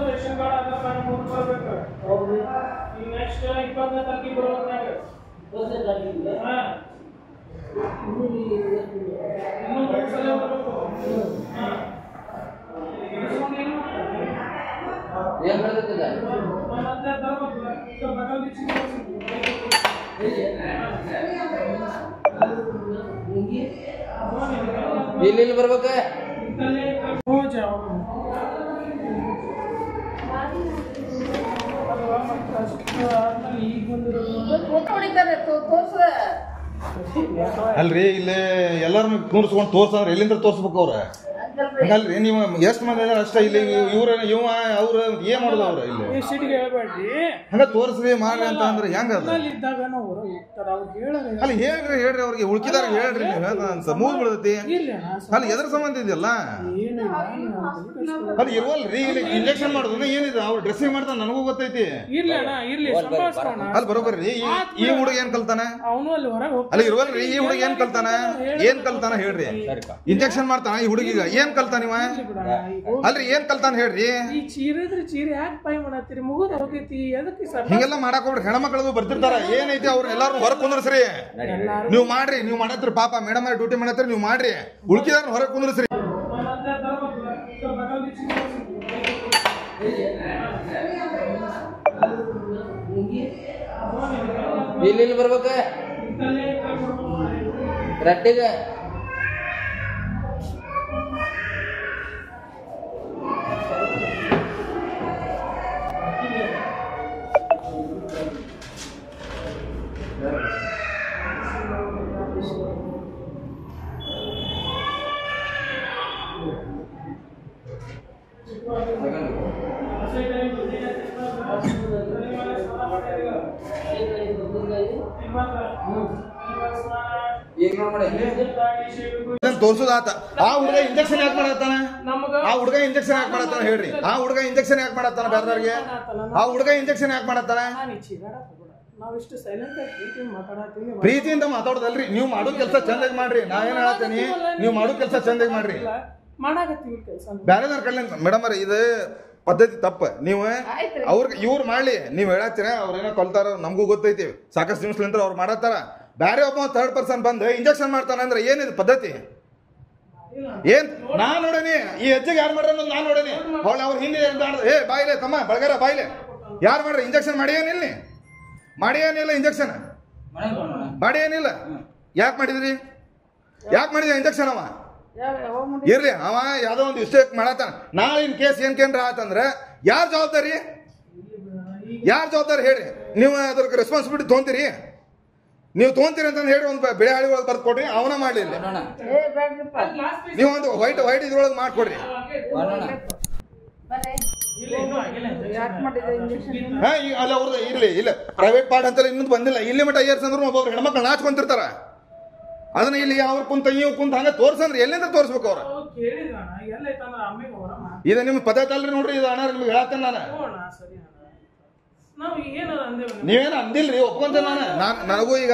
Ration card Aadhaar card ಮೂರು ಬರಬೇಕು. ಹೌದು. ಈ ನೆಕ್ಸ್ಟ್ 20ನೇ ತಾರೀಕಿಗೆ ಬರೋದ್ನಾಗ 20ನೇ ತಾರೀಕಿಗೆ ಇನ್ನೂ ಒಂದು ಸಲ ಬರಬೇಕು. ಏನು ಬರ್ತದೆ ಮತ್ತೆ ಬಗಲ್ ಇಲ್ಲಿ ಬರ್ಬೇಕ ಅಲ್ರಿ ಇಲ್ಲಿ ಎಲ್ಲಾರನ್ನು ಕೂರಿಸ್ಕೊಂಡು ತೋರ್ಸಂದ್ರೆ ಎಲ್ಲಿಂದ ತೋರ್ಸ್ಬೇಕು ಅವ್ರ ಹಂಗಲ್ರಿ ನೀವು ಎಷ್ಟು ಮಂದಿ ಅಷ್ಟ ಇಲ್ಲಿ ಇವ್ರ ಇವ ಅವ್ರ ಏನ್ ಮಾಡುದು ಅವ್ರ ಇಲ್ಲಿ ಹಂಗ ತೋರ್ಸ್ರಿ ಮಾಡ್ರಿ ಅಂತ ಅಂದ್ರೆ ಹೆಂಗ ಅಲ್ಲಿ ಹೇಳ್ರಿ ಅವ್ರಿಗೆ ಉಳ್ಕಿದಾರ ಹೇಳ್ರಿ ನೀವು ಮೂದ್ ಬಿಡ್ತೈತಿ ಅಲ್ಲಿ ಎದ್ರ ಸಂಬಂಧ ಇದೆಯಲ್ಲ ಅಲ್ಲಿ ಇರುವಲ್ರಿ ಇಲ್ಲಿ ಇಂಜೆಕ್ಷನ್ ಮಾಡುದು ಏನಿದೆ ಅವ್ರು ಡ್ರೆಸ್ಸಿಂಗ್ ಮಾಡ್ತಾನ ನನಗೂ ಗೊತ್ತೈತಿ ಅಲ್ಲಿ ಬರೋಬರ್ರಿ ಈ ಹುಡುಗ ಏನ್ ಕಲ್ತಾನೆ ಅಲ್ಲಿ ಇರುವಲ್ರಿ ಈ ಹುಡುಗ ಏನ್ ಕಲ್ತಾನ ಹೇಳ್ರಿ ಇಂಜೆಕ್ಷನ್ ಮಾಡ್ತಾನ ಈ ಹುಡುಗಿಗ ಏನ್ ಕಲ್ತಾನ ಇವ ಅಲ್ರಿ ಏನ್ ಕಲ್ತಾನ ಹೇಳ್ರಿ ಹಿಂಗೆಲ್ಲ ಮಾಡಕ್ ಹೋಗ್ರಿ ಹೆಣ್ಮಕ್ಳದು ಬರ್ತಿರ್ತಾರ ಏನೈತಿ ಅವ್ರ ಎಲ್ಲಾರು ಹೊರಗ್ ಕುಂದ್ರಸ್ರಿ ನೀವು ಮಾಡ್ರಿ ನೀವು ಮಾಡತ್ರಿ ಪಾಪ ಮೇಡಮ್ ಡ್ಯೂಟಿ ಮಾಡತ್ರಿ ನೀವು ಮಾಡ್ರಿ ಉಳ್ಕಿದಾರ ಹೊರಗ್ ಕುಂದ್ರಸ್ರಿ ಇಲ್ಲಿ ಬರ್ಬೇಕ ರಟ್ಟಿಗೆ ತೋರ್ಸುದಾತ ಆ ಹುಡುಗ ಇಂಜೆಕ್ಷನ್ ಯಾಕೆ ಮಾಡತ್ತಾನ ಹೇಳ್ರಿ ಆ ಹುಡುಗ ಇಂಜೆಕ್ಷನ್ ಯಾಕೆ ಮಾಡತ್ತಾನ ಬೇರೆದವ್ರಿಗೆ ಆ ಹುಡುಗ ಇಂಜೆಕ್ಷನ್ ಯಾಕೆ ಮಾಡತ್ತಾನ ಪ್ರೀತಿಯಿಂದ ಮಾತಾಡೋದಲ್ರಿ ನೀವು ಮಾಡೋ ಕೆಲಸ ಚಂದಾಗಿ ಮಾಡ್ರಿ ನಾವೇನ್ ಹೇಳತ್ತೀನಿ ನೀವು ಮಾಡೋ ಕೆಲಸ ಚಂದಾಗಿ ಮಾಡ್ರಿ ಬೇರೆದವ್ರ ಕಡೆ ಮೇಡಮ್ ಅವ್ರ ಇದು ಪದ್ಧತಿ ತಪ್ಪ ನೀವು ಅವ್ರಿಗೆ ಇವ್ರು ಮಾಡ್ಲಿ ನೀವ್ ಹೇಳತ್ತೀರ ಅವ್ರೇನೋ ಕೊಲ್ತಾರ ನಮಗೂ ಗೊತ್ತೈತಿ ಸಾಕಷ್ಟು ನಿಮಿಷಲಿಂದ ಅವ್ರು ಮಾಡತ್ತಾರ ಬೇರೆ ಒಬ್ಬ ಥರ್ಡ್ ಪರ್ಸನ್ ಬಂದು ಇಂಜೆಕ್ಷನ್ ಮಾಡ್ತಾನ ಅಂದ್ರೆ ಏನಿದೆ ಪದ್ಧತಿ ಏನ್ ನಾನ್ ನೋಡೇನಿ ಈ ಹೆಜ್ಜೆಗೆ ಯಾರು ಮಾಡ್ರ ನಾನ್ ನೋಡೇನಿ ಅವ್ರ ಹಿಂದೆ ಏ ಬಾಯಿಲೆ ತಮ್ಮ ಬಳಗಾರ ಬಾಯಿಲೆ ಯಾರು ಮಾಡ್ರಿ ಇಂಜೆಕ್ಷನ್ ಮಾಡಿಯೇನಿಲ್ಲ ಇಂಜೆಕ್ಷನ್ ಮಾಡಿಯೇನಿಲ್ಲ ಯಾಕೆ ಮಾಡಿದ್ರಿ ಇಂಜೆಕ್ಷನ್ ಅವ ಇರ್ಲಿ ಅವ ಯಾವ್ದೋ ಒಂದು ಮಿಸ್ಟೇಕ್ ಮಾಡತ್ತಾನ ನಾಳೆ ಇನ್ ಕೇಸ್ ಏನ್ಕೇನ್ರ ಆತಂದ್ರೆ ಯಾರ್ ಜವಾಬ್ದಾರಿ ಹೇಳ್ರಿ ನೀವು ಅದ್ರ ರೆಸ್ಪಾನ್ಸಿಬಿಲಿಟಿ ತೊಗೊಂತೀರಿ ನೀವು ತೊಗೊಂತೀರಿ ಅಂತ ಹೇಳಿ ಒಂದು ಬೆಳೆ ಹಾಳಿಗಳು ಬರ್ದು ಕೊಡ್ರಿ ಅವನ ಮಾಡ್ಲಿ ನೀವು ಒಂದು ವೈಟ್ ಇದ್ರೊಳಗೆ ಮಾಡ್ಕೊಡ್ರಿ ಅಲ್ಲ ಅವ್ರದ್ದು ಇರ್ಲಿ ಇಲ್ಲ ಪ್ರೈವೇಟ್ ಪಾರ್ಟ್ ಅಂತ ಇನ್ನೊಂದು ಬಂದಿಲ್ಲ ಇಲ್ಲಿ ಮಟ್ಟ ಏರ್ಸ್ ಅಂದ್ರೆ ಒಬ್ಬೊಬ್ರು ಹೆಣ್ಮಕ್ಳು ನಾಚ್ಕೊಂತಿರ್ತಾರ ಅದನ್ನ ಇಲ್ಲಿ ಅವ್ರ ಕುಂತ ಇವ್ ಕುಂತ ಹಂಗ ತೋರ್ಸಂದ್ರೆ ಎಲ್ಲಿಂದ ತೋರ್ಸ್ಬೇಕು ಅವ್ರ ಇದು ನಿಮ್ ಪದ್ಧತಿ ಅಲ್ರಿ ನೋಡ್ರಿ ಇದು ಅಣ್ಣ ನಿಮ್ಗೆ ಹೇಳತ್ತೇನೆ ನಾನು ನೀವೇನು ಅಂದಿಲ್ರಿ ಒಪ್ಕೊಂತ ನನಗೂ ಈಗ